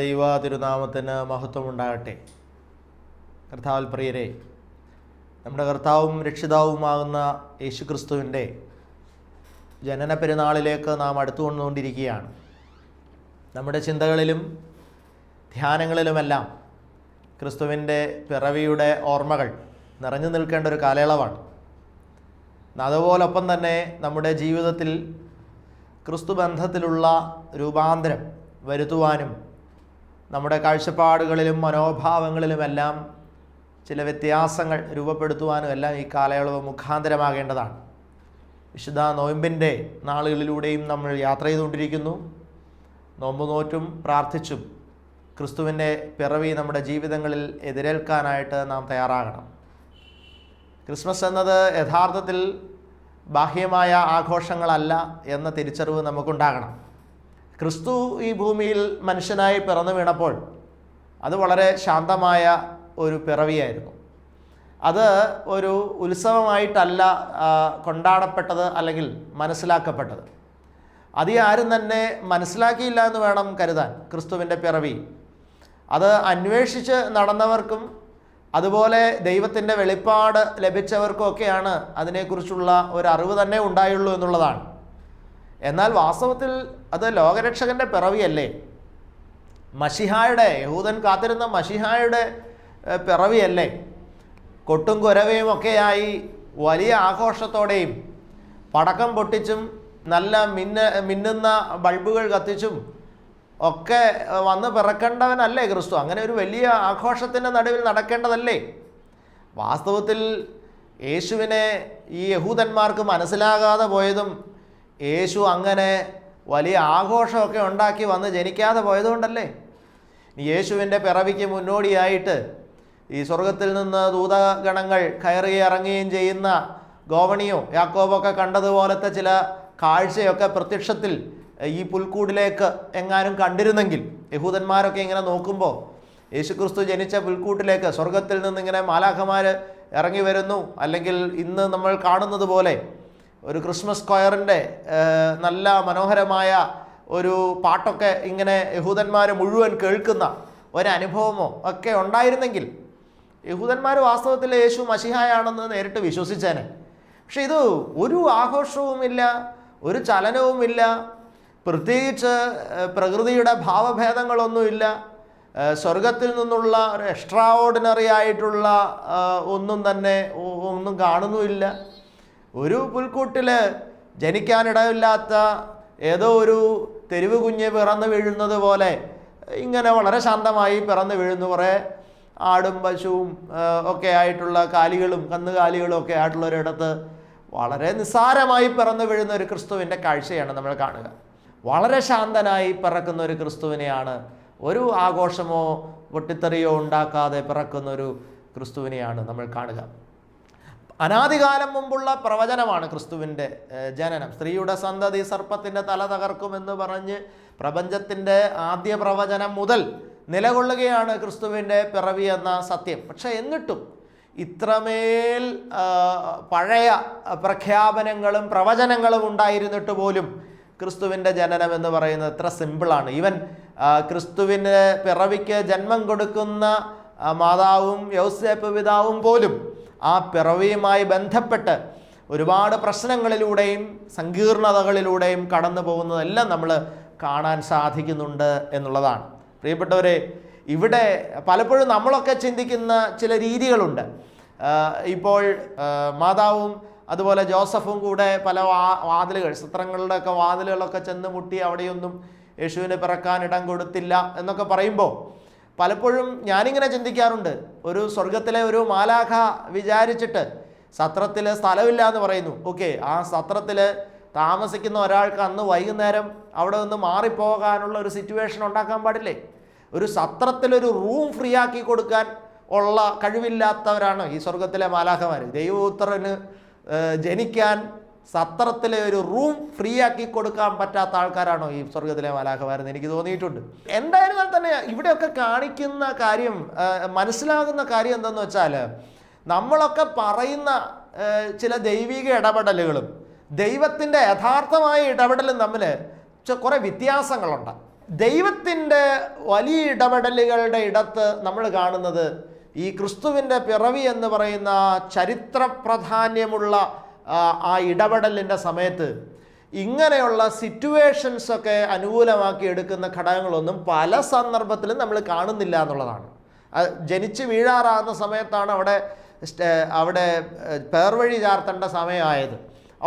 ദൈവ തിരുനാമത്തിന് മഹത്വമുണ്ടാകട്ടെ. കർത്താവിൽ പ്രിയരെ, നമ്മുടെ കർത്താവും രക്ഷിതാവുമാകുന്ന യേശുക്രിസ്തുവിൻ്റെ ജനന പെരുന്നാളിലേക്ക് നാം അടുത്തുകൊണ്ടുകൊണ്ടിരിക്കുകയാണ്. നമ്മുടെ ചിന്തകളിലും ധ്യാനങ്ങളിലുമെല്ലാം ക്രിസ്തുവിൻ്റെ പിറവിയുടെ ഓർമ്മകൾ നിറഞ്ഞു നിൽക്കേണ്ട ഒരു കാലയളവാണ്. അതുപോലൊപ്പം തന്നെ നമ്മുടെ ജീവിതത്തിൽ ക്രിസ്തു ബന്ധത്തിലുള്ള രൂപാന്തരം വരുത്തുവാനും നമ്മുടെ കാഴ്ചപ്പാടുകളിലും മനോഭാവങ്ങളിലുമെല്ലാം ചില വ്യത്യാസങ്ങൾ രൂപപ്പെടുത്തുവാനും എല്ലാം ഈ കാലയളവ് മുഖാന്തരമാകേണ്ടതാണ്. വിശുദ്ധ നോയമ്പിൻ്റെ നാളുകളിലൂടെയും നമ്മൾ യാത്ര ചെയ്തുകൊണ്ടിരിക്കുന്നു. നോമ്പ് നോറ്റും പ്രാർത്ഥിച്ചും ക്രിസ്തുവിൻ്റെ പിറവി നമ്മുടെ ജീവിതങ്ങളിൽ എതിരേൽക്കാനായിട്ട് നാം തയ്യാറാകണം. ക്രിസ്മസ് എന്നത് യഥാർത്ഥത്തിൽ ബാഹ്യമായ ആഘോഷങ്ങളല്ല എന്ന തിരിച്ചറിവ് നമുക്കുണ്ടാകണം. ക്രിസ്തു ഈ ഭൂമിയിൽ മനുഷ്യനായി പിറന്നു വീണപ്പോൾ അത് വളരെ ശാന്തമായ ഒരു പിറവിയായിരുന്നു. അത് ഒരു ഉത്സവമായിട്ടല്ല കൊണ്ടാടപ്പെട്ടത് അല്ലെങ്കിൽ മനസ്സിലാക്കപ്പെട്ടത്. അത് ആരും തന്നെ മനസ്സിലാക്കിയില്ല എന്ന് വേണം കരുതാൻ. ക്രിസ്തുവിൻ്റെ പിറവി അത് അന്വേഷിച്ച് നടന്നവർക്കും അതുപോലെ ദൈവത്തിൻ്റെ വെളിപ്പാട് ലഭിച്ചവർക്കൊക്കെയാണ് അതിനെക്കുറിച്ചുള്ള ഒരു അറിവ് തന്നെ ഉണ്ടായുള്ളൂ എന്നുള്ളതാണ്. എന്നാൽ വാസ്തവത്തിൽ അത് ലോകരക്ഷകൻ്റെ പിറവിയല്ലേ? മശിഹായുടെ, യഹൂദൻ കാത്തിരുന്ന മശിഹായുടെ പിറവിയല്ലേ? കൊട്ടും കുരവയും ഒക്കെയായി വലിയ ആഘോഷത്തോടെയും പടക്കം പൊട്ടിച്ചും നല്ല മിന്നുന്ന ബൾബുകൾ കത്തിച്ചും ഒക്കെ വന്ന് പിറക്കേണ്ടവനല്ലേ ക്രിസ്തു? അങ്ങനെ ഒരു വലിയ ആഘോഷത്തിൻ്റെ നടുവിൽ നടക്കേണ്ടതല്ലേ? വാസ്തവത്തിൽ യേശുവിനെ ഈ യഹൂദന്മാർക്ക് മനസ്സിലാകാതെ പോയതും യേശു അങ്ങനെ വലിയ ആഘോഷമൊക്കെ ഉണ്ടാക്കി വന്ന് ജനിക്കാതെ പോയതുകൊണ്ടല്ലേ? യേശുവിൻ്റെ പിറവിക്ക് മുന്നോടിയായിട്ട് ഈ സ്വർഗത്തിൽ നിന്ന് ദൂതഗണങ്ങൾ കയറുകയും ഇറങ്ങുകയും ചെയ്യുന്ന ഗോവണിയോ യാക്കോബൊക്കെ കണ്ടതുപോലത്തെ ചില കാഴ്ചയൊക്കെ പ്രത്യക്ഷത്തിൽ ഈ പുൽക്കൂടിലേക്ക് എങ്ങാനും കണ്ടിരുന്നെങ്കിൽ, യഹൂദന്മാരൊക്കെ ഇങ്ങനെ നോക്കുമ്പോൾ യേശുക്രിസ്തു ജനിച്ച പുൽക്കൂട്ടിലേക്ക് സ്വർഗത്തിൽ നിന്നിങ്ങനെ മാലാഖമാർ ഇറങ്ങി വരുന്നു, അല്ലെങ്കിൽ ഇന്ന് നമ്മൾ കാണുന്നത് പോലെ ഒരു ക്രിസ്മസ് സ്ക്വയറിൻ്റെ നല്ല മനോഹരമായ ഒരു പാട്ടൊക്കെ ഇങ്ങനെ യഹൂദന്മാർ മുഴുവൻ കേൾക്കുന്ന ഒരനുഭവമോ ഒക്കെ ഉണ്ടായിരുന്നെങ്കിൽ യഹൂദന്മാർ വാസ്തവത്തിൽ യേശു മശിഹായാണെന്ന് നേരിട്ട് വിശ്വസിച്ചേനെ. പക്ഷെ ഇത് ഒരു ആഘോഷവുമില്ല, ഒരു ചലനവുമില്ല, പ്രത്യേകിച്ച് പ്രകൃതിയുടെ ഭാവഭേദങ്ങളൊന്നുമില്ല, സ്വർഗത്തിൽ നിന്നുള്ള ഒരു എക്സ്ട്രാ ഓർഡിനറി ആയിട്ടുള്ള ഒന്നും കാണുന്നുമില്ല. ഒരു പുൽക്കൂട്ടിൽ ജനിക്കാനിടയില്ലാത്ത ഏതോ ഒരു തെരുവ് കുഞ്ഞ് പിറന്നു വീഴുന്നത് പോലെ ഇങ്ങനെ വളരെ ശാന്തമായി പിറന്നു വീഴുന്നു. കുറേ ആടും പശുവും ഒക്കെ ആയിട്ടുള്ള കാലികളും കന്നുകാലികളും ഒക്കെ ആയിട്ടുള്ളൊരിടത്ത് വളരെ നിസ്സാരമായി പിറന്നു വീഴുന്ന ഒരു ക്രിസ്തുവിൻ്റെ കാഴ്ചയാണ് നമ്മൾ കാണുക. വളരെ ശാന്തനായി പിറക്കുന്ന ഒരു ക്രിസ്തുവിനെയാണ്, ഒരു ആഘോഷമോ പൊട്ടിത്തെറിയോ ഉണ്ടാക്കാതെ പിറക്കുന്ന ഒരു ക്രിസ്തുവിനെയാണ് നമ്മൾ കാണുക. അനാദികാലം മുമ്പുള്ള പ്രവചനമാണ് ക്രിസ്തുവിൻ്റെ ജനനം. സ്ത്രീയുടെ സന്തതി സർപ്പത്തിൻ്റെ തല തകർക്കുമെന്ന് പറഞ്ഞ് പ്രപഞ്ചത്തിൻ്റെ ആദ്യ പ്രവചനം മുതൽ നിലകൊള്ളുകയാണ് ക്രിസ്തുവിൻ്റെ പിറവി എന്ന സത്യം. പക്ഷേ എന്നിട്ടും ഇത്രമേൽ പഴയ പ്രഖ്യാപനങ്ങളും പ്രവചനങ്ങളും ഉണ്ടായിരുന്നിട്ട് പോലും ക്രിസ്തുവിൻ്റെ ജനനം എന്ന് പറയുന്നത് എത്ര സിമ്പിളാണ്. ഈവൻ ക്രിസ്തുവിൻ്റെ പിറവിക്ക് ജന്മം കൊടുക്കുന്ന മാതാവും യൗസേപ്പ് പിതാവും പോലും ആ പിറവിയുമായി ബന്ധപ്പെട്ട് ഒരുപാട് പ്രശ്നങ്ങളിലൂടെയും സങ്കീർണതകളിലൂടെയും കടന്നു പോകുന്നതെല്ലാം നമ്മൾ കാണാൻ സാധിക്കുന്നുണ്ട് എന്നുള്ളതാണ്. പ്രിയപ്പെട്ടവരെ, ഇവിടെ പലപ്പോഴും നമ്മളൊക്കെ ചിന്തിക്കുന്ന ചില രീതികളുണ്ട്. ഇപ്പോൾ മാതാവും അതുപോലെ ജോസഫും കൂടെ പല വാതിലുകൾ, ചിത്രങ്ങളുടെയൊക്കെ വാതിലുകളൊക്കെ ചെന്ന് മുട്ടി അവിടെയൊന്നും യേശുവിന് പിറക്കാൻ ഇടം കൊടുത്തില്ല എന്നൊക്കെ പറയുമ്പോൾ പലപ്പോഴും ഞാനിങ്ങനെ ചിന്തിക്കാറുണ്ട്. ഒരു സ്വർഗത്തിലെ ഒരു മാലാഖ വിചാരിച്ചിട്ട് സത്രത്തിൽ സ്ഥലമില്ല എന്ന് പറയുന്നു. ഓക്കെ, ആ സത്രത്തിൽ താമസിക്കുന്ന ഒരാൾക്ക് അന്ന് വൈകുന്നേരം അവിടെ നിന്ന് മാറിപ്പോകാനുള്ള ഒരു സിറ്റുവേഷൻ ഉണ്ടാക്കാൻ പാടില്ലേ? ഒരു സത്രത്തിലൊരു റൂം ഫ്രീ ആക്കി കൊടുക്കാൻ ഉള്ള കഴിവില്ലാത്തവരാണ് ഈ സ്വർഗത്തിലെ മാലാഖമാർ. ദൈവപുത്രന് ജനിക്കാൻ സത്രത്തിലെ ഒരു റൂം ഫ്രീ ആക്കി കൊടുക്കാൻ പറ്റാത്ത ആൾക്കാരാണോ ഈ സ്വർഗത്തിലെ മാലാഖമാരെന്ന് എനിക്ക് തോന്നിയിട്ടുണ്ട്. എന്തായിരുന്നാൽ തന്നെ ഇവിടെയൊക്കെ കാണിക്കുന്ന കാര്യം, മനസ്സിലാകുന്ന കാര്യം എന്തെന്ന് വെച്ചാൽ, നമ്മളൊക്കെ പറയുന്ന ചില ദൈവിക ഇടപെടലുകളും ദൈവത്തിൻ്റെ യഥാർത്ഥമായ ഇടപെടലും തമ്മിൽ കുറേ വ്യത്യാസങ്ങളുണ്ട്. ദൈവത്തിൻ്റെ വലിയ ഇടപെടലുകളുടെ ഇടത്ത് നമ്മൾ കാണുന്നത് ഈ ക്രിസ്തുവിൻ്റെ പിറവി എന്ന് പറയുന്ന ചരിത്ര പ്രാധാന്യമുള്ള ആ ഇടപെടലിൻ്റെ സമയത്ത് ഇങ്ങനെയുള്ള സിറ്റുവേഷൻസൊക്കെ അനുകൂലമാക്കി എടുക്കുന്ന ഘടകങ്ങളൊന്നും പല സന്ദർഭത്തിലും നമ്മൾ കാണുന്നില്ല എന്നുള്ളതാണ്. ജനിച്ച് വീഴാറാകുന്ന സമയത്താണ് അവിടെ പേർവഴി ചാർത്തേണ്ട സമയമായത്.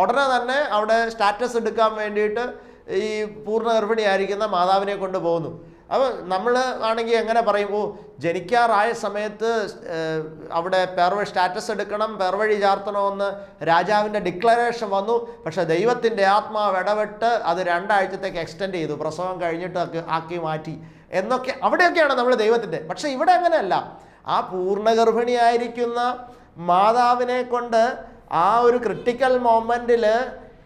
ഉടനെ തന്നെ അവിടെ സ്റ്റാറ്റസ് എടുക്കാൻ വേണ്ടിയിട്ട് ഈ പൂർണ്ണ ഗർഭിണിയായിരിക്കുന്ന മാതാവിനെ കൊണ്ട് പോകുന്നു. അപ്പോൾ നമ്മൾ ആണെങ്കിൽ എങ്ങനെ പറയും, ജനിക്കാറായ സമയത്ത് അവിടെ സ്റ്റാറ്റസ് എടുക്കണം, പേർവഴി ചാർത്തണമെന്ന് രാജാവിൻ്റെ ഡിക്ലറേഷൻ വന്നു. പക്ഷേ ദൈവത്തിൻ്റെ ആത്മാവ് ഇടപെട്ട് അത് 2 ആഴ്ചത്തേക്ക് എക്സ്റ്റെൻഡ് ചെയ്തു, പ്രസവം കഴിഞ്ഞിട്ട് ആക്കി മാറ്റി എന്നൊക്കെ. അവിടെയൊക്കെയാണ് നമ്മൾ ദൈവത്തിൻ്റെ. പക്ഷേ ഇവിടെ അങ്ങനെയല്ല. ആ പൂർണ്ണ ഗർഭിണിയായിരിക്കുന്ന മാതാവിനെ കൊണ്ട് ആ ഒരു ക്രിട്ടിക്കൽ മൊമെൻറ്റിൽ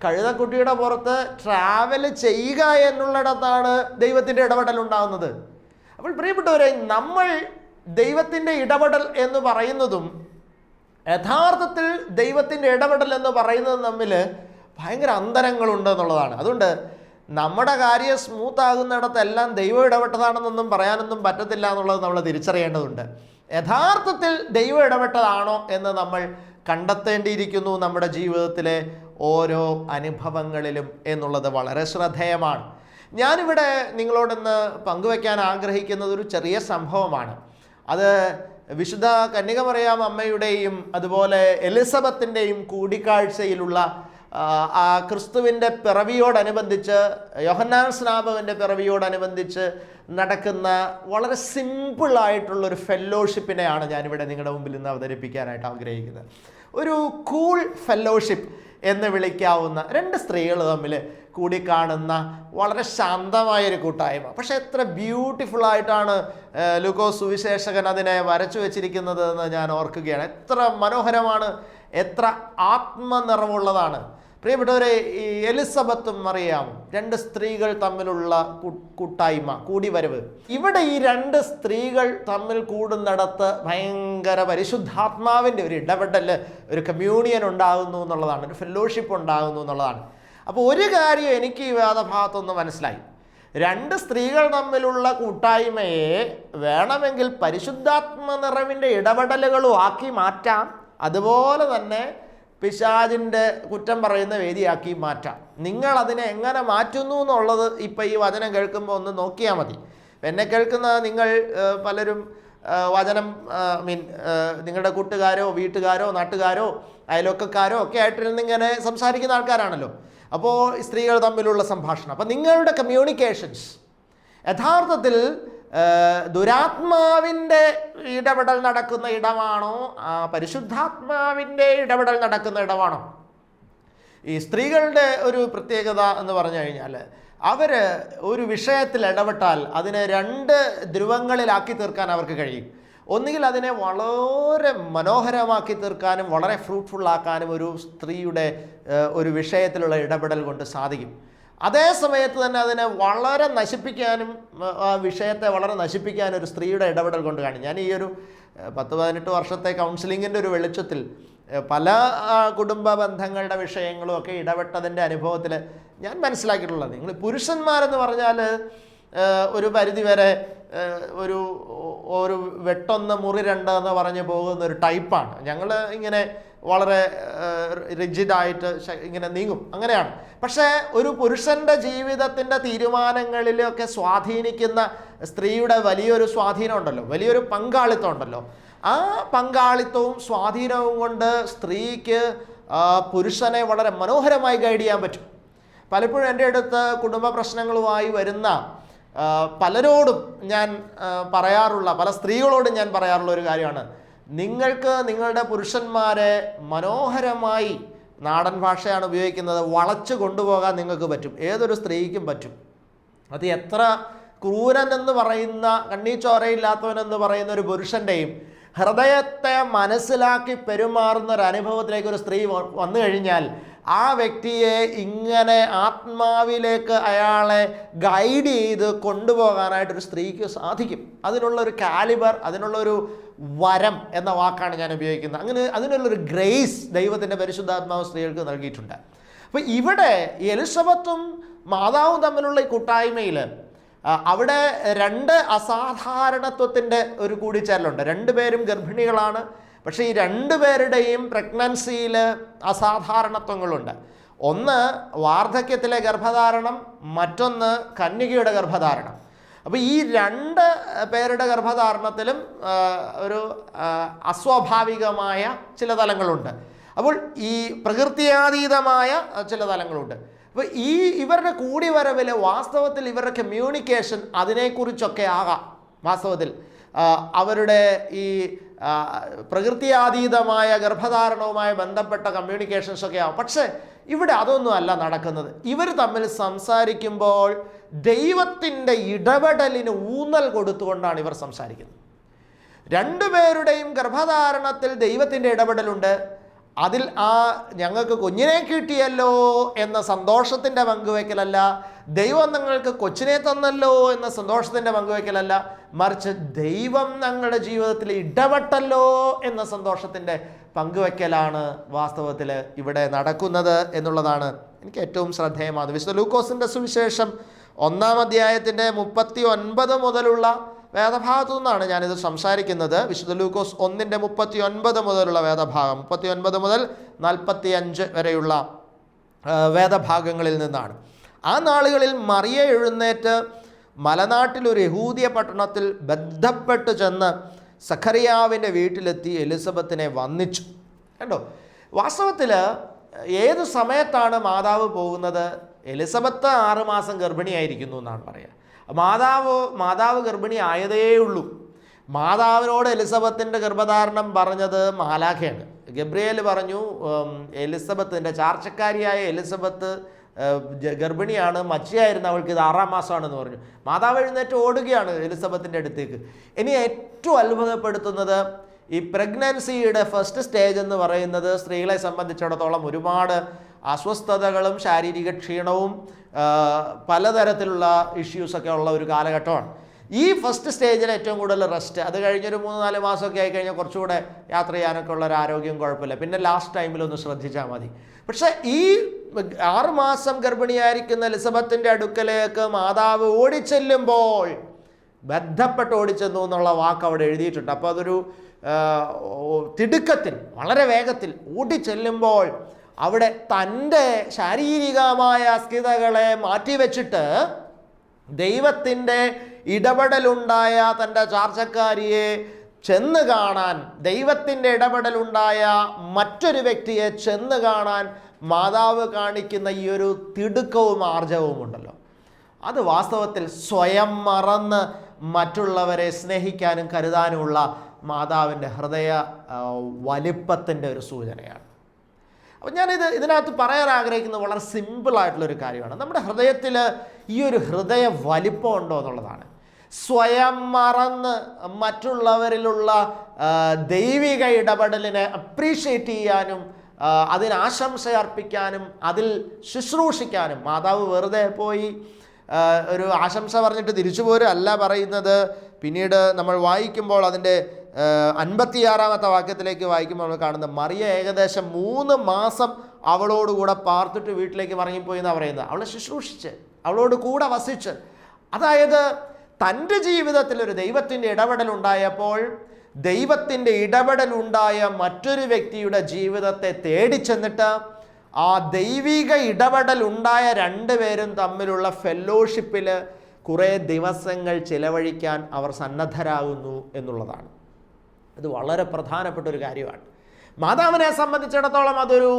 കഴുതക്കുട്ടിയുടെ പുറത്ത് ട്രാവൽ ചെയ്യുക എന്നുള്ളിടത്താണ് ദൈവത്തിൻ്റെ ഇടപെടൽ ഉണ്ടാകുന്നത്. അപ്പോൾ പ്രിയപ്പെട്ടവരെ, നമ്മൾ ദൈവത്തിൻ്റെ ഇടപെടൽ എന്ന് പറയുന്നതും യഥാർത്ഥത്തിൽ ദൈവത്തിൻ്റെ ഇടപെടൽ എന്ന് പറയുന്നതും തമ്മിൽ ഭയങ്കര അന്തരങ്ങളുണ്ട് എന്നുള്ളതാണ്. അതുകൊണ്ട് നമ്മുടെ കാര്യം സ്മൂത്ത് ആകുന്നിടത്തെല്ലാം ദൈവം ഇടപെട്ടതാണെന്നൊന്നും പറയാനൊന്നും പറ്റത്തില്ല എന്നുള്ളത് നമ്മൾ തിരിച്ചറിയേണ്ടതുണ്ട്. യഥാർത്ഥത്തിൽ ദൈവം ഇടപെട്ടതാണോ എന്ന് നമ്മൾ കണ്ടെത്തേണ്ടിയിരിക്കുന്നു നമ്മുടെ ജീവിതത്തിലെ ഓരോ അനുഭവങ്ങളിലും എന്നുള്ളത് വളരെ ശ്രദ്ധേയമാണ്. ഞാനിവിടെ നിങ്ങളോടൊന്ന് പങ്കുവയ്ക്കാൻ ആഗ്രഹിക്കുന്നത് ഒരു ചെറിയ സംഭവമാണ്. അത് വിശുദ്ധ കന്യകമറിയാം അമ്മയുടെയും അതുപോലെ എലിസബത്തിൻ്റെയും കൂടിക്കാഴ്ചയിലുള്ള ആ ക്രിസ്തുവിൻ്റെ പിറവിയോടനുബന്ധിച്ച്, യോഹന്നാൻ സ്നാപകൻ്റെ പിറവിയോടനുബന്ധിച്ച് നടക്കുന്ന വളരെ സിമ്പിളായിട്ടുള്ളൊരു ഫെല്ലോഷിപ്പിനെയാണ് ഞാനിവിടെ നിങ്ങളുടെ മുമ്പിൽ ഇന്ന് അവതരിപ്പിക്കാനായിട്ട് ആഗ്രഹിക്കുന്നത്. ഒരു കൂൾ ഫെല്ലോഷിപ്പ് എന്ന് വിളിക്കാവുന്ന 2 സ്ത്രീകൾ തമ്മിൽ കൂടിക്കാണുന്ന വളരെ ശാന്തമായൊരു കൂട്ടായ്മ. പക്ഷെ എത്ര ബ്യൂട്ടിഫുള്ളായിട്ടാണ് ലൂക്കോസ് സുവിശേഷകൻ അതിനെ വരച്ചു വെച്ചിരിക്കുന്നത് എന്ന് ഞാൻ ഓർക്കുകയാണ്. എത്ര മനോഹരമാണ്, എത്ര ആത്മനിറവുള്ളതാണ്. പ്രിയപ്പെട്ടവരെ, ഈ എലിസബത്തും മറിയാമും 2 സ്ത്രീകൾ തമ്മിലുള്ള കൂട്ടായ്മ, കൂടിവരവ്. ഇവിടെ ഈ 2 സ്ത്രീകൾ തമ്മിൽ കൂടുന്നിടത്ത് ഭയങ്കര പരിശുദ്ധാത്മാവിൻ്റെ ഒരു ഇടപെടൽ, ഒരു കമ്മ്യൂണിയൻ ഉണ്ടാകുന്നു എന്നുള്ളതാണ്, ഒരു ഫെല്ലോഷിപ്പ് ഉണ്ടാകുന്നു എന്നുള്ളതാണ്. അപ്പോൾ ഒരു കാര്യം എനിക്ക് ഈ വേദഭാഗത്തൊന്ന് മനസ്സിലായി. 2 സ്ത്രീകൾ തമ്മിലുള്ള കൂട്ടായ്മയെ വേണമെങ്കിൽ പരിശുദ്ധാത്മ നിറവിൻ്റെ ഇടപെടലുകളും ആക്കി മാറ്റാം, അതുപോലെ തന്നെ പിശാചിൻ്റെ കുറ്റം പറയുന്ന വേദിയാക്കി മാറ്റാം. നിങ്ങളതിനെ എങ്ങനെ മാറ്റുന്നു എന്നുള്ളത് ഇപ്പം ഈ വചനം കേൾക്കുമ്പോൾ ഒന്ന് നോക്കിയാൽ മതി. എന്നെ കേൾക്കുന്ന നിങ്ങൾ പലരും വചനം നിങ്ങളുടെ കൂട്ടുകാരോ വീട്ടുകാരോ നാട്ടുകാരോ അയൽവക്കക്കാരോ ഒക്കെ ആയിട്ടിരുന്നിങ്ങനെ സംസാരിക്കുന്ന ആൾക്കാരാണല്ലോ. അപ്പോൾ സ്ത്രീകൾ തമ്മിലുള്ള സംഭാഷണം, അപ്പോൾ നിങ്ങളുടെ കമ്മ്യൂണിക്കേഷൻസ് യഥാർത്ഥത്തിൽ ദുരാത്മാവിൻ്റെ ഇടപെടൽ നടക്കുന്ന ഇടമാണോ, പരിശുദ്ധാത്മാവിൻ്റെ ഇടപെടൽ നടക്കുന്ന ഇടമാണോ? ഈ സ്ത്രീകളുടെ ഒരു പ്രത്യേകത എന്ന് പറഞ്ഞു കഴിഞ്ഞാൽ അവർ ഒരു വിഷയത്തിൽ ഇടപെട്ടാൽ അതിനെ 2 ധ്രുവങ്ങളിലാക്കി തീർക്കാൻ അവർക്ക് കഴിയും. ഒന്നുകിൽ അതിനെ വളരെ മനോഹരമാക്കി തീർക്കാനും വളരെ ഫ്രൂട്ട്ഫുള്ളാക്കാനും ഒരു സ്ത്രീയുടെ ഒരു വിഷയത്തിലുള്ള ഇടപെടൽ കൊണ്ട് സാധിക്കും. അതേ സമയത്ത് തന്നെ അതിനെ വളരെ നശിപ്പിക്കാനും, ആ വിഷയത്തെ വളരെ നശിപ്പിക്കാനും ഒരു സ്ത്രീയുടെ ഇടപെടൽ കൊണ്ട് കാണും. ഞാൻ ഈ ഒരു 10-18 വർഷത്തെ കൗൺസിലിങ്ങിൻ്റെ ഒരു വെളിച്ചത്തിൽ പല കുടുംബ ബന്ധങ്ങളുടെ വിഷയങ്ങളും ഒക്കെ ഇടപെട്ടതിൻ്റെ അനുഭവത്തിൽ ഞാൻ മനസ്സിലാക്കിയിട്ടുള്ളത്, നിങ്ങൾ പുരുഷന്മാരെന്ന് പറഞ്ഞാൽ ഒരു പരിധിവരെ ഒരു വെട്ടൊന്ന് മുറി 2 എന്ന് പറഞ്ഞ് പോകുന്ന ഒരു ടൈപ്പാണ്. ഞങ്ങൾ ഇങ്ങനെ വളരെ റിജിഡായിട്ട് ഇങ്ങനെ നീങ്ങും, അങ്ങനെയാണ്. പക്ഷേ ഒരു പുരുഷൻ്റെ ജീവിതത്തിൻ്റെ തീരുമാനങ്ങളിലൊക്കെ സ്വാധീനിക്കുന്ന സ്ത്രീയുടെ വലിയൊരു സ്വാധീനം ഉണ്ടല്ലോ, വലിയൊരു പങ്കാളിത്തം ഉണ്ടല്ലോ. ആ പങ്കാളിത്തവും സ്വാധീനവും കൊണ്ട് സ്ത്രീക്ക് പുരുഷനെ വളരെ മനോഹരമായി ഗൈഡ് ചെയ്യാൻ പറ്റും. പലപ്പോഴും എൻ്റെ അടുത്ത് കുടുംബ പ്രശ്നങ്ങളുമായി വരുന്ന പലരോടും ഞാൻ പറയാറുള്ള, പല സ്ത്രീകളോടും ഞാൻ പറയാറുള്ള ഒരു കാര്യമാണ്, നിങ്ങൾക്ക് നിങ്ങളുടെ പുരുഷന്മാരെ മനോഹരമായി, നാടൻ ഭാഷയാണ് ഉപയോഗിക്കുന്നത്, വളച്ചു കൊണ്ടുപോകാൻ നിങ്ങൾക്ക് പറ്റും. ഏതൊരു സ്ത്രീക്കും പറ്റും. അത് എത്ര ക്രൂരനെന്ന് പറയുന്ന, കണ്ണീച്ചോരയില്ലാത്തവനെന്ന് പറയുന്ന ഒരു പുരുഷൻ്റെയും ഹൃദയത്തെ മനസ്സിലാക്കി പെരുമാറുന്ന ഒരു അനുഭവത്തിലേക്ക് ഒരു സ്ത്രീ വന്നു കഴിഞ്ഞാൽ ആ വ്യക്തിയെ ഇങ്ങനെ ആത്മാവിലേക്ക് അയാളെ ഗൈഡ് ചെയ്ത് കൊണ്ടുപോകാനായിട്ടൊരു സ്ത്രീക്ക് സാധിക്കും. അതിനുള്ളൊരു കാലിബർ, അതിനുള്ളൊരു വരം എന്ന വാക്കാണ് ഞാൻ ഉപയോഗിക്കുന്നത്. അങ്ങനെ അതിനുള്ളൊരു ഗ്രേസ് ദൈവത്തിൻ്റെ പരിശുദ്ധാത്മാവ് സ്ത്രീകൾക്ക് നൽകിയിട്ടുണ്ട്. അപ്പോൾ ഇവിടെ എലിസബത്തും മാതാവും തമ്മിലുള്ള ഈ കൂട്ടായ്മയിൽ അവിടെ രണ്ട് അസാധാരണത്വത്തിൻ്റെ ഒരു കൂടിച്ചേരലുണ്ട്. രണ്ടുപേരും ഗർഭിണികളാണ്, പക്ഷേ ഈ രണ്ടുപേരുടെയും പ്രഗ്നൻസിയിൽ അസാധാരണത്വങ്ങളുണ്ട്. ഒന്ന് വാർദ്ധക്യത്തിലെ ഗർഭധാരണം, മറ്റൊന്ന് കന്യകയുടെ ഗർഭധാരണം. അപ്പോൾ ഈ രണ്ട് പേരുടെ ഗർഭധാരണത്തിലും ഒരു അസ്വാഭാവികമായ ചില തലങ്ങളുണ്ട്. അപ്പോൾ ഈ പ്രകൃത്യാതീതമായ ചില തലങ്ങളുണ്ട്. അപ്പോൾ ഇവരുടെ കൂടിവരവിൽ വാസ്തവത്തിൽ ഇവരുടെ കമ്മ്യൂണിക്കേഷൻ അതിനെക്കുറിച്ചൊക്കെ ആകാം. വാസ്തവത്തിൽ അവരുടെ ഈ പ്രകൃത്യാതീതമായ ഗർഭധാരണവുമായി ബന്ധപ്പെട്ട കമ്മ്യൂണിക്കേഷൻസൊക്കെ ആവും. പക്ഷേ ഇവിടെ അതൊന്നും അല്ല നടക്കുന്നത്. ഇവർ തമ്മിൽ സംസാരിക്കുമ്പോൾ ദൈവത്തിൻ്റെ ഇടപെടലിന് ഊന്നൽ കൊടുത്തുകൊണ്ടാണ് ഇവർ സംസാരിക്കുന്നത്. രണ്ടുപേരുടെയും ഗർഭധാരണത്തിൽ ദൈവത്തിൻ്റെ ഇടപെടലുണ്ട്. അതിൽ ഞങ്ങൾക്ക് കുഞ്ഞിനെ കിട്ടിയല്ലോ എന്ന സന്തോഷത്തിൻ്റെ പങ്കുവയ്ക്കലല്ല, ദൈവം ഞങ്ങൾക്ക് കൊച്ചിനെ തന്നല്ലോ എന്ന സന്തോഷത്തിൻ്റെ പങ്കുവയ്ക്കലല്ല, മറിച്ച് ദൈവം ഞങ്ങളുടെ ജീവിതത്തിൽ ഇടപെട്ടല്ലോ എന്ന സന്തോഷത്തിൻ്റെ പങ്കുവയ്ക്കലാണ് വാസ്തവത്തിൽ ഇവിടെ നടക്കുന്നത് എന്നുള്ളതാണ് എനിക്ക് ഏറ്റവും ശ്രദ്ധേയമാകുന്നത്. വിശുദ്ധ ലൂക്കോസിൻ്റെ സുവിശേഷം 1-ാം അധ്യായത്തിൻ്റെ 39 മുതലുള്ള വേദഭാഗത്തു നിന്നാണ് ഞാനിത് സംസാരിക്കുന്നത്. വിശുദ്ധ ലൂക്കോസ് 1:39 മുതലുള്ള വേദഭാഗം, 39 മുതൽ 45 വരെയുള്ള വേദഭാഗങ്ങളിൽ നിന്നാണ്. ആ നാളുകളിൽ മറിയ എഴുന്നേറ്റ് മലനാട്ടിലൊരു യഹൂദിയ പട്ടണത്തിൽ ബന്ധപ്പെട്ട് ചെന്ന് സഖറിയാവിൻ്റെ വീട്ടിലെത്തി എലിസബത്തിനെ വന്ദിച്ചു. കണ്ടോ, വാസ്തവത്തിൽ ഏത് സമയത്താണ് മാതാവ് പോകുന്നത്? എലിസബത്ത് 6 മാസം ഗർഭിണിയായിരിക്കുന്നു എന്നാണ് പറയുക. മാതാവ് ഗർഭിണി ആയതേ ഉള്ളൂ. മാതാവിനോട് എലിസബത്തിൻ്റെ ഗർഭധാരണം പറഞ്ഞത് മാലാഖയാണ്. ഗബ്രിയേൽ പറഞ്ഞു, എലിസബത്തിൻ്റെ ചാർച്ചക്കാരിയായ എലിസബത്ത് ഗർഭിണിയാണ്, മച്ചിയായിരുന്നു, അവൾക്ക് ഇത് 6-ാം മാസമാണെന്ന് പറഞ്ഞു. മാതാവ് എഴുന്നേറ്റ് ഓടുകയാണ് എലിസബത്തിൻ്റെ അടുത്തേക്ക്. ഇനി ഏറ്റവും അത്ഭുതപ്പെടുത്തുന്നത് ഈ പ്രഗ്നൻസിയുടെ ഫസ്റ്റ് സ്റ്റേജ് എന്ന് പറയുന്നത് സ്ത്രീകളെ സംബന്ധിച്ചിടത്തോളം ഒരുപാട് അസ്വസ്ഥതകളും ശാരീരിക ക്ഷീണവും പലതരത്തിലുള്ള ഇഷ്യൂസൊക്കെ ഉള്ള ഒരു കാലഘട്ടമാണ്. ഈ ഫസ്റ്റ് സ്റ്റേജിൽ ഏറ്റവും കൂടുതൽ റെസ്റ്റ്, അത് കഴിഞ്ഞൊരു 3-4 മാസമൊക്കെ ആയിക്കഴിഞ്ഞാൽ കുറച്ചുകൂടെ യാത്ര ചെയ്യാനൊക്കെ ഉള്ള ഒരു ആരോഗ്യം കുഴപ്പമില്ല, പിന്നെ ലാസ്റ്റ് ടൈമിലൊന്ന് ശ്രദ്ധിച്ചാൽ മതി. പക്ഷേ ഈ 6 മാസം ഗർഭിണിയായിരിക്കുന്ന എലിസബത്തിൻ്റെ അടുക്കലേക്ക് മാതാവ് ഓടിച്ചെല്ലുമ്പോൾ, ബന്ധപ്പെട്ട് ഓടിച്ചെന്നു എന്നുള്ള വാക്ക് അവിടെ എഴുതിയിട്ടുണ്ട്. അപ്പോൾ അതൊരു തിടുക്കത്തിൽ വളരെ വേഗത്തിൽ ഓടിച്ചെല്ലുമ്പോൾ അവിടെ തൻ്റെ ശാരീരികമായ അസ്കിതകളെ മാറ്റിവെച്ചിട്ട് ദൈവത്തിൻ്റെ ഇടപെടലുണ്ടായ തൻ്റെ ചാർച്ചക്കാരിയെ ചെന്ന് കാണാൻ, ദൈവത്തിൻ്റെ ഇടപെടലുണ്ടായ മറ്റൊരു വ്യക്തിയെ ചെന്ന് കാണാൻ മാതാവ് കാണിക്കുന്ന ഈ ഒരു തിടുക്കവും ആർജവും ഉണ്ടല്ലോ, അത് വാസ്തവത്തിൽ സ്വയം മറന്ന് മറ്റുള്ളവരെ സ്നേഹിക്കാനും കരുതാനുമുള്ള മാതാവിൻ്റെ ഹൃദയ വലിപ്പത്തിൻ്റെ ഒരു സൂചനയാണ്. അപ്പോൾ ഇതിനകത്ത് പറയാൻ ആഗ്രഹിക്കുന്നത് വളരെ സിമ്പിളായിട്ടുള്ളൊരു കാര്യമാണ്. നമ്മുടെ ഹൃദയത്തിൽ ഈ ഒരു ഹൃദയ വലിപ്പം ഉണ്ടോ എന്നുള്ളതാണ്. സ്വയം മറന്ന് മറ്റുള്ളവരിലുള്ള ദൈവിക ഇടപെടലിനെ അപ്രീഷിയേറ്റ് ചെയ്യാനും അതിന് ആശംസ അർപ്പിക്കാനും അതിൽ ശുശ്രൂഷിക്കാനും. മാതാവ് വെറുതെ പോയി ഒരു ആശംസ പറഞ്ഞിട്ട് തിരിച്ചു പോരല്ല പറയുന്നത്. പിന്നീട് നമ്മൾ വായിക്കുമ്പോൾ അതിൻ്റെ 56-ാമത്തെ വാക്യത്തിലേക്ക് വായിക്കുമ്പോൾ നമ്മൾ കാണുന്നത്, മറിയ ഏകദേശം 3 മാസം അവളോടുകൂടെ പാർത്തിട്ട് വീട്ടിലേക്ക് മടങ്ങിപ്പോയി എന്നാണ് പറയുന്നത്. അവളെ ശുശ്രൂഷിച്ച്, അവളോട് കൂടെ വസിച്ച്, അതായത് തൻ്റെ ജീവിതത്തിൽ ഒരു ദൈവത്തിൻ്റെ ഇടപെടലുണ്ടായപ്പോൾ ദൈവത്തിൻ്റെ ഇടപെടലുണ്ടായ മറ്റൊരു വ്യക്തിയുടെ ജീവിതത്തെ തേടിച്ചെന്നിട്ട് ആ ദൈവിക ഇടപെടലുണ്ടായ രണ്ടുപേരും തമ്മിലുള്ള ഫെല്ലോഷിപ്പിൽ കുറേ ദിവസങ്ങൾ ചിലവഴിക്കാൻ അവർ സന്നദ്ധരാകുന്നു എന്നുള്ളതാണ്. ഇത് വളരെ പ്രധാനപ്പെട്ട ഒരു കാര്യമാണ്. മാതാവിനെ സംബന്ധിച്ചിടത്തോളം അതൊരു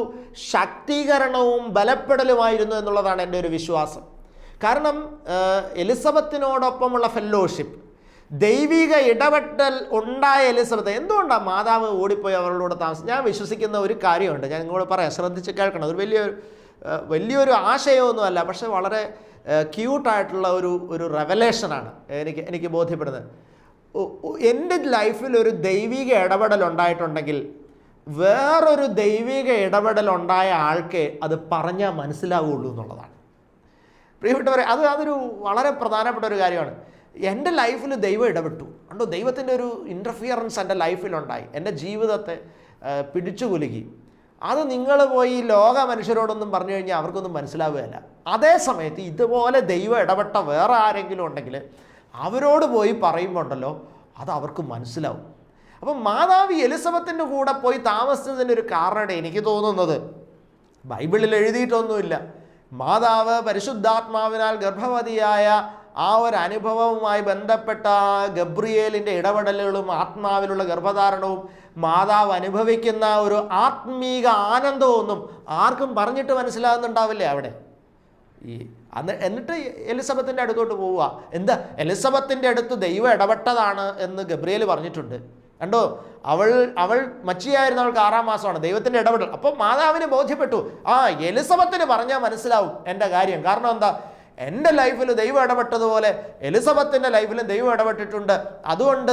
ശാക്തീകരണവും ബലപ്പെടലുമായിരുന്നു എന്നുള്ളതാണ് എൻ്റെ ഒരു വിശ്വാസം. കാരണം എലിസബത്തിനോടൊപ്പമുള്ള ഫെല്ലോഷിപ്പ്, ദൈവിക ഇടപെടൽ ഉണ്ടായ എലിസബത്ത്, എന്തുകൊണ്ടാണ് മാതാവ് ഓടിപ്പോയി അവളോട് താമസം? ഞാൻ വിശ്വസിക്കുന്ന ഒരു കാര്യമുണ്ട്, ഞാൻ നിങ്ങളോട് പറയാം, ശ്രദ്ധിച്ച് കേൾക്കണം. ഒരു വലിയൊരു ആശയമൊന്നുമല്ല, പക്ഷെ വളരെ ക്യൂട്ടായിട്ടുള്ള ഒരു റെവലേഷനാണ് എനിക്ക് ബോധ്യപ്പെടുന്നത്. എൻ്റെ ലൈഫിൽ ഒരു ദൈവിക ഇടപെടൽ ഉണ്ടായിട്ടുണ്ടെങ്കിൽ വേറൊരു ദൈവിക ഇടപെടൽ ഉണ്ടായ ആൾക്ക് അത് പറഞ്ഞാൽ മനസ്സിലാവുള്ളൂ എന്നുള്ളതാണ്. പ്രിയപ്പെട്ടവരെ, അതൊരു വളരെ പ്രധാനപ്പെട്ട ഒരു കാര്യമാണ്. എൻ്റെ ലൈഫിൽ ദൈവം ഇടപെട്ടു കണ്ടോ, ദൈവത്തിൻ്റെ ഒരു ഇൻ്റർഫിയറൻസ് എൻ്റെ ലൈഫിലുണ്ടായി, എൻ്റെ ജീവിതത്തെ പിടിച്ചു കുലുക്കി. അത് നിങ്ങൾ പോയി ലോക മനുഷ്യരോടൊന്നും പറഞ്ഞു കഴിഞ്ഞാൽ അവർക്കൊന്നും മനസ്സിലാവുകയില്ല. അതേ സമയത്ത് ഇതുപോലെ ദൈവം ഇടപെട്ട വേറെ ആരെങ്കിലും ഉണ്ടെങ്കിൽ അവരോട് പോയി പറയുമ്പോൾ ഉണ്ടല്ലോ, അത് അവർക്ക് മനസ്സിലാവും. അപ്പം മാതാവ് എലിസബത്തിൻ്റെ കൂടെ പോയി താമസിച്ചതിൻ്റെ ഒരു കാരണമാണ് എനിക്ക് തോന്നുന്നത്, ബൈബിളിൽ എഴുതിയിട്ടൊന്നുമില്ല, മാതാവ് പരിശുദ്ധാത്മാവിനാൽ ഗർഭവതിയായ ആ ഒരു അനുഭവവുമായി ബന്ധപ്പെട്ട ഗബ്രിയേലിൻ്റെ ഇടപെടലുകളും ആത്മാവിലുള്ള ഗർഭധാരണവും മാതാവ് അനുഭവിക്കുന്ന ഒരു ആത്മീക ആനന്ദമൊന്നും ആർക്കും പറഞ്ഞിട്ട് മനസ്സിലാകുന്നുണ്ടാവില്ലേ അവിടെ. എന്നിട്ട് എലിസബത്തിൻ്റെ അടുത്തോട്ട് പോവുക. എന്താ, എലിസബത്തിൻ്റെ അടുത്ത് ദൈവം ഇടപെട്ടതാണ് എന്ന് ഗബ്രിയേൽ പറഞ്ഞിട്ടുണ്ട്. കണ്ടോ, അവൾ മച്ചിയായിരുന്നു, അവൾക്ക് 6-ാം മാസമാണ്, ദൈവത്തിൻ്റെ ഇടപെടൽ. അപ്പോൾ മാതാവിന് ബോധ്യപ്പെട്ടു, എലിസബത്തിന് പറഞ്ഞാൽ മനസ്സിലാവും എൻ്റെ കാര്യം. കാരണം എന്താ, എൻ്റെ ലൈഫിൽ ദൈവം ഇടപെട്ടതുപോലെ എലിസബത്തിൻ്റെ ലൈഫിലും ദൈവം ഇടപെട്ടിട്ടുണ്ട്. അതുകൊണ്ട്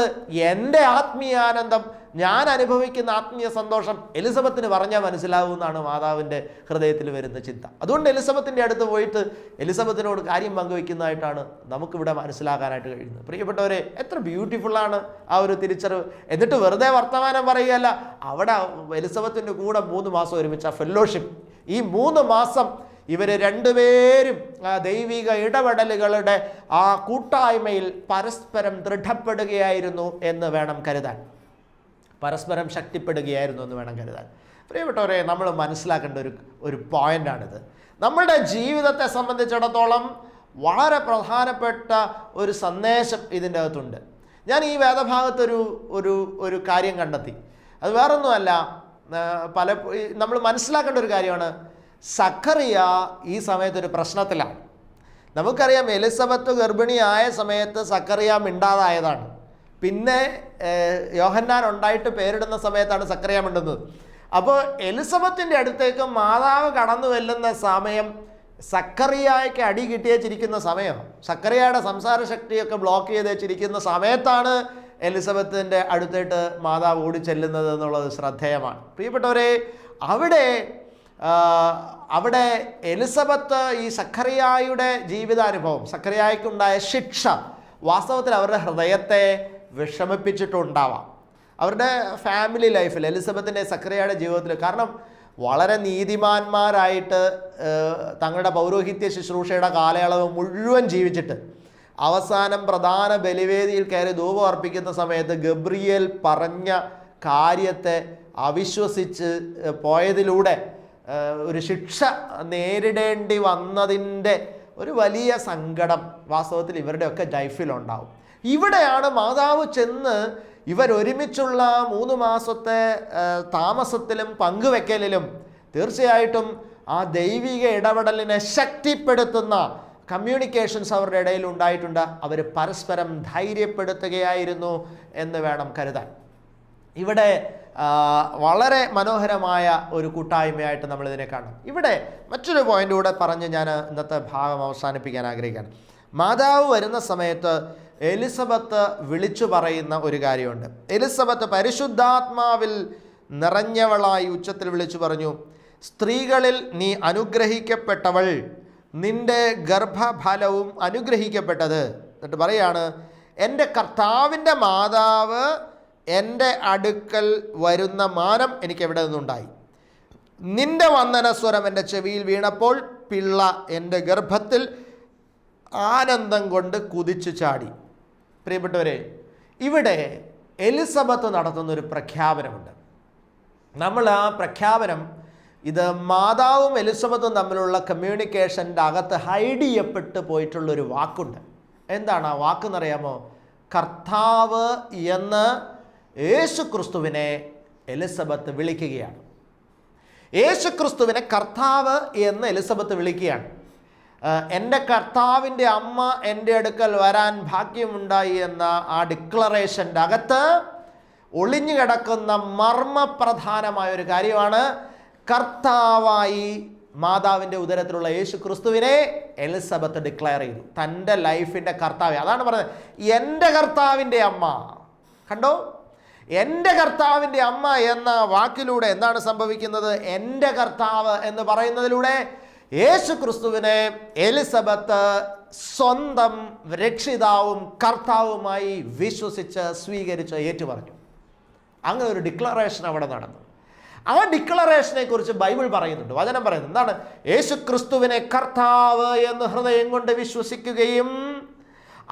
എൻ്റെ ആത്മീയാനന്ദം, ഞാൻ അനുഭവിക്കുന്ന ആത്മീയ സന്തോഷം എലിസബത്തിന് പറഞ്ഞാൽ മനസ്സിലാവും എന്നാണ് മാതാവിൻ്റെ ഹൃദയത്തിൽ വരുന്ന ചിന്ത. അതുകൊണ്ട് എലിസബത്തിൻ്റെ അടുത്ത് പോയിട്ട് എലിസബത്തിനോട് കാര്യം പങ്കുവയ്ക്കുന്നതായിട്ടാണ് നമുക്കിവിടെ മനസ്സിലാക്കാനായിട്ട് കഴിയുന്നത്. പ്രിയപ്പെട്ടവരെ, എത്ര ബ്യൂട്ടിഫുള്ളാണ് ആ ഒരു തിരിച്ചറിവ്. എന്നിട്ട് വെറുതെ വർത്തമാനം പറയുകയല്ല, അവിടെ എലിസബത്തിൻ്റെ കൂടെ 3 മാസം ഒരുമിച്ച ഫെല്ലോഷിപ്പ്. ഈ 3 മാസം ഇവർ രണ്ടുപേരും ദൈവിക ഇടപെടലുകളുടെ ആ കൂട്ടായ്മയിൽ പരസ്പരം ദൃഢപ്പെടുകയായിരുന്നു എന്ന് വേണം കരുതാൻ, പരസ്പരം ശക്തിപ്പെടുകയായിരുന്നു എന്ന് വേണം കരുതാൻ. പ്രിയപ്പെട്ടവരെ, നമ്മൾ മനസ്സിലാക്കേണ്ട ഒരു പോയിൻ്റാണിത്. നമ്മളുടെ ജീവിതത്തെ സംബന്ധിച്ചിടത്തോളം വളരെ പ്രധാനപ്പെട്ട ഒരു സന്ദേശം ഇതിൻ്റെ അകത്തുണ്ട്. ഞാൻ ഈ വേദഭാഗത്തൊരു ഒരു ഒരു കാര്യം കണ്ടെത്തി. അത് വേറൊന്നുമല്ല, നമ്മൾ മനസ്സിലാക്കേണ്ട ഒരു കാര്യമാണ്, സഖറിയ ഈ സമയത്തൊരു പ്രശ്നത്തിലാണ്. നമുക്കറിയാം, എലിസബത്ത് ഗർഭിണിയായ സമയത്ത് സഖറിയ മിണ്ടാതായതാണ്. പിന്നെ യോഹന്നാൻ ഉണ്ടായിട്ട് പേരിടുന്ന സമയത്താണ് സഖറിയ മിണ്ടുന്നത്. അപ്പോൾ എലിസബത്തിൻ്റെ അടുത്തേക്ക് മാതാവ് കടന്നു വെല്ലുന്ന സമയം സഖറിയായ്ക്ക് അടി കിട്ടിയേച്ചിരിക്കുന്ന സമയം, സഖറിയയുടെ സംസാര ശക്തിയൊക്കെ ബ്ലോക്ക് ചെയ്ത് വെച്ചിരിക്കുന്ന സമയത്താണ് എലിസബത്തിൻ്റെ അടുത്തേട്ട് മാതാവ് ഓടി ചെല്ലുന്നത് എന്നുള്ളത് ശ്രദ്ധേയമാണ്. പ്രിയപ്പെട്ടവരെ, അവിടെ എലിസബത്ത് ഈ സഖറിയായുടെ ജീവിതാനുഭവം, സഖറിയായ്ക്കുണ്ടായ ശിക്ഷ വാസ്തവത്തിൽ അവരുടെ ഹൃദയത്തെ വിഷമിപ്പിച്ചിട്ടുണ്ടാവാം. അവരുടെ ഫാമിലി ലൈഫിൽ, എലിസബത്തിൻ്റെ സഖറിയയുടെ ജീവിതത്തിൽ. കാരണം വളരെ നീതിമാന്മാരായിട്ട് തങ്ങളുടെ പൗരോഹിത്യ ശുശ്രൂഷയുടെ കാലയളവ് മുഴുവൻ ജീവിച്ചിട്ട് അവസാനം പ്രധാന ബലിവേദിയിൽ കയറി ധൂപം അർപ്പിക്കുന്ന സമയത്ത് ഗബ്രിയേൽ പറഞ്ഞ കാര്യത്തെ അവിശ്വസിച്ച് പോയതിലൂടെ ഒരു ശിക്ഷ നേരിടേണ്ടി വന്നതിൻ്റെ ഒരു വലിയ സങ്കടം വാസ്തവത്തിൽ ഇവരുടെയൊക്കെ ലൈഫിലുണ്ടാവും. ഇവിടെയാണ് മാതാവ് ചെന്ന് ഇവരൊരുമിച്ചുള്ള 3 മാസത്തെ താമസത്തിലും പങ്കുവെക്കലിലും തീർച്ചയായിട്ടും ആ ദൈവിക ഇടപെടലിനെ ശക്തിപ്പെടുത്തുന്ന കമ്മ്യൂണിക്കേഷൻസ് അവരുടെ ഇടയിൽ ഉണ്ടായിട്ടുണ്ട്. അവർ പരസ്പരം ധൈര്യപ്പെടുത്തുകയായിരുന്നു എന്ന് വേണം കരുതാൻ. ഇവിടെ വളരെ മനോഹരമായ ഒരു കൂട്ടായ്മയായിട്ട് നമ്മളിതിനെ കാണും. ഇവിടെ മറ്റൊരു പോയിൻ്റ് കൂടെ പറഞ്ഞ് ഞാൻ ഇന്നത്തെ ഭാഗം അവസാനിപ്പിക്കാൻ ആഗ്രഹിക്കുകയാണ്. മാതാവ് വരുന്ന സമയത്ത് എലിസബത്ത് വിളിച്ചു പറയുന്ന ഒരു കാര്യമുണ്ട്. എലിസബത്ത് പരിശുദ്ധാത്മാവിൽ നിറഞ്ഞവളായി ഉച്ചത്തിൽ വിളിച്ചു പറഞ്ഞു, സ്ത്രീകളിൽ നീ അനുഗ്രഹിക്കപ്പെട്ടവൾ, നിന്റെ ഗർഭഫലവും അനുഗ്രഹിക്കപ്പെട്ടത്. എന്നിട്ട് പറയാണ്, എൻ്റെ കർത്താവിൻ്റെ മാതാവ് എൻ്റെ അടുക്കൽ വരുന്ന മാനം എനിക്ക് എവിടെ നിന്നുണ്ടായി. നിന്റെ വന്ദനസ്വരം എൻ്റെ ചെവിയിൽ വീണപ്പോൾ പിള്ള എൻ്റെ ഗർഭത്തിൽ ആനന്ദം കൊണ്ട് കുതിച്ചു ചാടി. പ്രിയപ്പെട്ടവരെ, ഇവിടെ എലിസബത്ത് നടത്തുന്നൊരു പ്രഖ്യാപനമുണ്ട്. നമ്മൾ ആ പ്രഖ്യാപനം, ഇത് മാതാവും എലിസബത്തും തമ്മിലുള്ള കമ്മ്യൂണിക്കേഷൻ്റെ അകത്ത് ഹൈഡ് ചെയ്യപ്പെട്ട് പോയിട്ടുള്ളൊരു വാക്കുണ്ട്. എന്താണ് ആ വാക്കെന്നറിയാമോ? കർത്താവ് എന്ന് യേശുക്രിസ്തുവിനെ എലിസബത്ത് വിളിക്കുകയാണ്. യേശുക്രിസ്തുവിനെ കർത്താവ് എന്ന് എലിസബത്ത് വിളിക്കുകയാണ്. എൻ്റെ കർത്താവിൻ്റെ അമ്മ എൻ്റെ അടുക്കൽ വരാൻ ഭാഗ്യമുണ്ടായി എന്ന ആ ഡിക്ലറേഷൻ്റെ അകത്ത് ഒളിഞ്ഞു കിടക്കുന്ന മർമ്മപ്രധാനമായൊരു കാര്യമാണ്, കർത്താവായി മാതാവിൻ്റെ ഉദരത്തിലുള്ള യേശുക്രിസ്തുവിനെ എലിസബത്ത് ഡിക്ലെയർ ചെയ്തു, തൻ്റെ ലൈഫിൻ്റെ കർത്താവ്. അതാണ് പറഞ്ഞത്, എൻ്റെ കർത്താവിൻ്റെ അമ്മ. കണ്ടോ, എൻ്റെ കർത്താവിൻ്റെ അമ്മ എന്ന വാക്കിലൂടെ എന്താണ് സംഭവിക്കുന്നത്? എൻ്റെ കർത്താവ് എന്ന് പറയുന്നതിലൂടെ യേശുക്രിസ്തുവിനെ എലിസബത്ത് സ്വന്തം രക്ഷിതാവും കർത്താവുമായി വിശ്വസിച്ച് സ്വീകരിച്ച് ഏറ്റുപറഞ്ഞു. അങ്ങനെ ഒരു ഡിക്ലറേഷൻ അവിടെ നടന്നു. ആ ഡിക്ലറേഷനെ കുറിച്ച് ബൈബിൾ പറയുന്നുണ്ട്. വചനം പറയുന്നത് എന്താണ്? യേശു ക്രിസ്തുവിനെ കർത്താവ് എന്ന് ഹൃദയം കൊണ്ട് വിശ്വസിക്കുകയും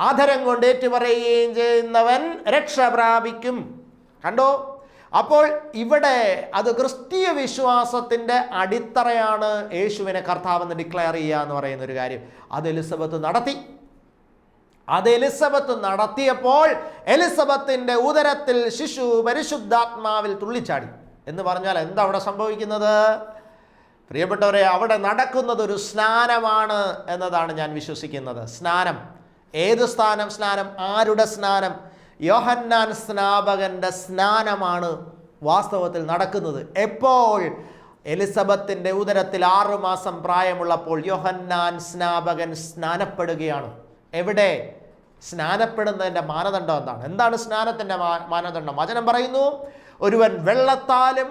ആധരം കൊണ്ട് ഏറ്റുപറയുകയും ചെയ്യുന്നവൻ രക്ഷ പ്രാപിക്കും. കണ്ടോ? അപ്പോൾ ഇവിടെ അത് ക്രിസ്തീയ വിശ്വാസത്തിൻ്റെ അടിത്തറയാണ് യേശുവിനെ കർത്താവെന്ന് ഡിക്ലെയർ ചെയ്യുക എന്ന് പറയുന്ന ഒരു കാര്യം. അത് എലിസബത്ത് നടത്തിയപ്പോൾ എലിസബത്തിൻ്റെ ഉദരത്തിൽ ശിശു പരിശുദ്ധാത്മാവിൽ തുള്ളിച്ചാടി എന്ന് പറഞ്ഞാൽ എന്താ അവിടെ സംഭവിക്കുന്നത്? പ്രിയപ്പെട്ടവരെ, അവിടെ നടക്കുന്നത് ഒരു സ്നാനമാണ് എന്നതാണ് ഞാൻ വിശ്വസിക്കുന്നത്. സ്നാനം. ഏത് സ്നാനം? ആരുടെ സ്നാനം? യോഹന്നാൻ സ്നാപകന്റെ സ്നാനമാണ് വാസ്തവത്തിൽ നടക്കുന്നത്. എപ്പോൾ? എലിസബത്തിൻ്റെ ഉദരത്തിൽ 6 മാസം പ്രായമുള്ളപ്പോൾ യോഹന്നാൻ സ്നാപകൻ സ്നാനപ്പെടുകയാണ്. എവിടെ? സ്നാനപ്പെടുന്നതിൻ്റെ മാനദണ്ഡം എന്താണ് സ്നാനത്തിൻ്റെ മാനദണ്ഡം? വചനം പറയുന്നു, ഒരുവൻ വെള്ളത്താലും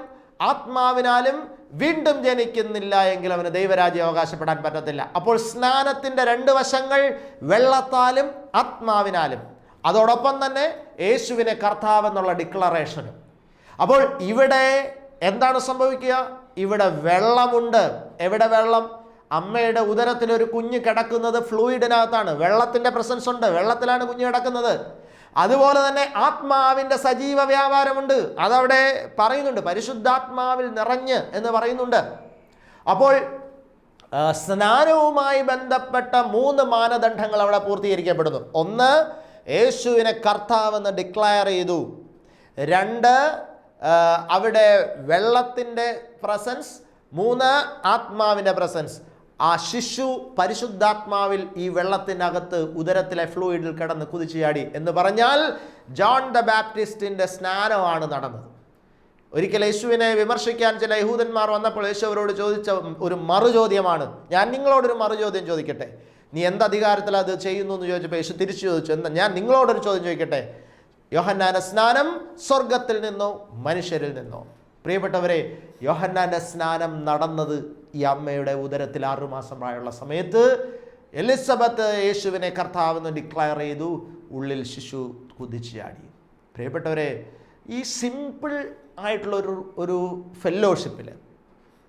ആത്മാവിനാലും വീണ്ടും ജനിക്കുന്നില്ല എങ്കിൽ അവന് ദൈവരാജ്യം അവകാശപ്പെടാൻ പറ്റത്തില്ല. അപ്പോൾ സ്നാനത്തിൻ്റെ 2 വശങ്ങൾ, വെള്ളത്താലും ആത്മാവിനാലും, അതോടൊപ്പം തന്നെ യേശുവിനെ കർത്താവെന്നുള്ള ഡിക്ലറേഷനും. അപ്പോൾ ഇവിടെ എന്താണ് സംഭവിക്കുക? ഇവിടെ വെള്ളമുണ്ട്. എവിടെ വെള്ളം? അമ്മയുടെ ഉദരത്തിൽ ഒരു കുഞ്ഞ് കിടക്കുന്നത് ഫ്ലൂയിഡിനകത്താണ്. വെള്ളത്തിൻ്റെ പ്രസൻസ് ഉണ്ട്. വെള്ളത്തിലാണ് കുഞ്ഞ് കിടക്കുന്നത്. അതുപോലെ തന്നെ ആത്മാവിൻ്റെ സജീവ വ്യാപാരമുണ്ട്. അതവിടെ പറയുന്നുണ്ട്, പരിശുദ്ധാത്മാവിൽ നിറഞ്ഞ് എന്ന് പറയുന്നുണ്ട്. അപ്പോൾ സ്നാനവുമായി ബന്ധപ്പെട്ട 3 മാനദണ്ഡങ്ങൾ അവിടെ പൂർത്തീകരിക്കപ്പെടുന്നു. 1, യേശുവിനെ കർത്താവെന്ന് ഡിക്ലയർ ചെയ്തു. 2, അവിടെ വെള്ളത്തിൻ്റെ പ്രസൻസ്. 3, ആത്മാവിൻ്റെ പ്രസൻസ്. ആ ശിശു പരിശുദ്ധാത്മാവിൽ ഈ വെള്ളത്തിനകത്ത് ഉദരത്തിലെ ഫ്ലൂയിഡിൽ കിടന്ന് കുതിച്ചുചാടി എന്ന് പറഞ്ഞാൽ ജോൺ ദ ബാപ്റ്റിസ്റ്റിൻ്റെ സ്നാനമാണ് നടന്നത്. ഒരിക്കൽ യേശുവിനെ വിമർശിക്കാൻ ചില യഹൂദന്മാർ വന്നപ്പോൾ യേശു അവരോട് ചോദിച്ച ഒരു മറുചോദ്യമാണ്. ഞാൻ നിങ്ങളോടൊരു മറുചോദ്യം ചോദിക്കട്ടെ, നീ എന്ത് അധികാരത്തിൽ അത് ചെയ്യുന്നു എന്ന് ചോദിച്ചപ്പോൾ യേശു തിരിച്ചു ചോദിച്ചു, എന്താ? ഞാൻ നിങ്ങളോടൊരു ചോദ്യം ചോദിക്കട്ടെ, യോഹന്നാന്റെ സ്നാനം സ്വർഗത്തിൽ നിന്നോ മനുഷ്യരിൽ നിന്നോ? പ്രിയപ്പെട്ടവരെ, യോഹന്നാന്റെ സ്നാനം നടന്നത് ഈ അമ്മയുടെ ഉദരത്തിൽ 6 മാസം പ്രായമുള്ള സമയത്ത് എലിസബത്ത് യേശുവിനെ കർത്താവെന്ന് ഡിക്ലയർ ചെയ്തു. ഉള്ളിൽ ശിശു കുതിച്ചുചാടി. പ്രിയപ്പെട്ടവരെ, ഈ സിമ്പിൾ ആയിട്ടുള്ള ഒരു ഫെല്ലോഷിപ്പിൽ,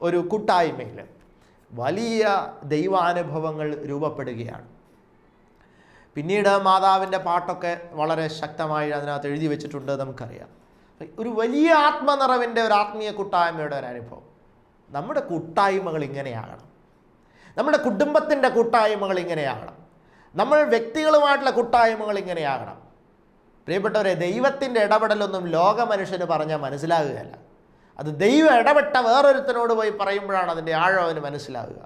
ഒരു കൂട്ടായ്മയിൽ വലിയ ദൈവാനുഭവങ്ങൾ രൂപപ്പെടുകയാണ്. പിന്നീട് മാതാവിൻ്റെ പാട്ടൊക്കെ വളരെ ശക്തമായി അതിനകത്ത് എഴുതി വെച്ചിട്ടുണ്ട്, നമുക്കറിയാം. ഒരു വലിയ ആത്മനിറവിൻ്റെ ഒരു ആത്മീയ കൂട്ടായ്മയുടെ ഒരു അനുഭവം. നമ്മുടെ കൂട്ടായ്മകൾ ഇങ്ങനെയാകണം. നമ്മുടെ കുടുംബത്തിൻ്റെ കൂട്ടായ്മകൾ ഇങ്ങനെയാകണം. നമ്മൾ വ്യക്തികളുമായിട്ടുള്ള കൂട്ടായ്മകൾ ഇങ്ങനെയാകണം. പ്രിയപ്പെട്ടവരെ, ദൈവത്തിൻ്റെ ഇടപെടലൊന്നും ലോക മനുഷ്യന് പറഞ്ഞാൽ മനസ്സിലാകുകയല്ല. അത് ദൈവം ഇടപെട്ട വേറൊരുത്തനോട് പോയി പറയുമ്പോഴാണ് അതിൻ്റെ ആഴം അവന് മനസ്സിലാകുക.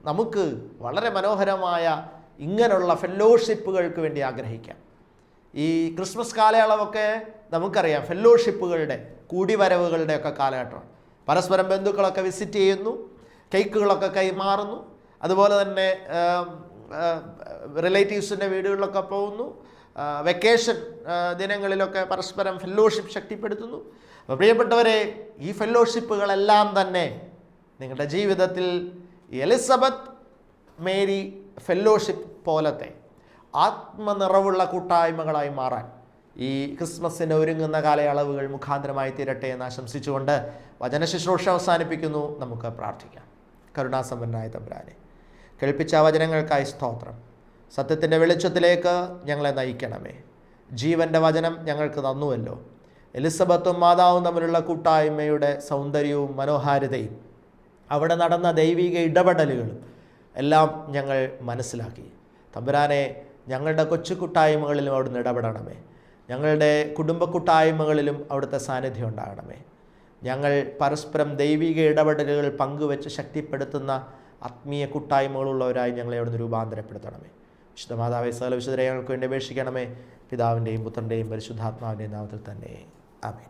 നമുക്ക് വളരെ മനോഹരമായ ഇങ്ങനെയുള്ള ഫെല്ലോഷിപ്പുകൾക്ക് വേണ്ടി ആഗ്രഹിക്കാം. ഈ ക്രിസ്മസ് കാലയളവൊക്കെ നമുക്കറിയാം, ഫെല്ലോഷിപ്പുകളുടെ കൂടിവരവുകളുടെ ഒക്കെ കാലഘട്ടമാണ്. പരസ്പരം ബന്ധുക്കളൊക്കെ വിസിറ്റ് ചെയ്യുന്നു, കേക്കുകളൊക്കെ കൈമാറുന്നു, അതുപോലെ തന്നെ റിലേറ്റീവ്സിൻ്റെ വീടുകളിലൊക്കെ പോകുന്നു, വെക്കേഷൻ ദിനങ്ങളിലൊക്കെ പരസ്പരം ഫെല്ലോഷിപ്പ് ശക്തിപ്പെടുത്തുന്നു. അപ്പോൾ പ്രിയപ്പെട്ടവരെ, ഈ ഫെല്ലോഷിപ്പുകളെല്ലാം തന്നെ നിങ്ങളുടെ ജീവിതത്തിൽ എലിസബത്ത് മേരി ഫെല്ലോഷിപ്പ് പോലത്തെ ആത്മനിറവുള്ള കൂട്ടായ്മകളായി മാറാൻ ഈ ക്രിസ്മസിന് ഒരുങ്ങുന്ന കാലയളവുകൾ മുഖാന്തരമായി തീരട്ടെ എന്ന് ആശംസിച്ചുകൊണ്ട് വചന ശുശ്രൂഷ അവസാനിപ്പിക്കുന്നു. നമുക്ക് പ്രാർത്ഥിക്കാം. കരുണാസമ്പന്നനായ തമ്പുരാനെ, കേൾപ്പിച്ച വചനങ്ങൾക്കായി സ്തോത്രം. സത്യത്തിൻ്റെ വെളിച്ചത്തിലേക്ക് ഞങ്ങളെ നയിക്കണമേ. ജീവൻ്റെ വചനം ഞങ്ങൾക്ക് തന്നുവല്ലോ. എലിസബത്തും മാതാവും തമ്മിലുള്ള കൂട്ടായ്മയുടെ സൗന്ദര്യവും മനോഹാരിതയും അവിടെ നടന്ന ദൈവിക ഇടപെടലുകളും എല്ലാം ഞങ്ങൾ മനസ്സിലാക്കി. തമ്പുരാനെ, ഞങ്ങളുടെ കൊച്ചു കൂട്ടായ്മകളിലും അവിടുന്ന് ഇടപെടണമേ. ഞങ്ങളുടെ കുടുംബ കൂട്ടായ്മകളിലും അവിടുത്തെ സാന്നിധ്യം ഉണ്ടാകണമേ. ഞങ്ങൾ പരസ്പരം ദൈവിക ഇടപെടലുകൾ പങ്കുവെച്ച് ശക്തിപ്പെടുത്തുന്ന ആത്മീയ കൂട്ടായ്മകളുള്ളവരായി ഞങ്ങളെ അവിടുന്ന് രൂപാന്തരപ്പെടുത്തണമേ. വിശുദ്ധ മാതാവേ, സകല വിശുദ്ധരെ ഞങ്ങൾക്ക് വേണ്ടി അപേക്ഷിക്കണമേ. പിതാവിൻ്റെയും പുത്രൻ്റെയും പരിശുദ്ധാത്മാവിൻ്റെയും നാമത്തിൽ തന്നെ. ആമേൻ.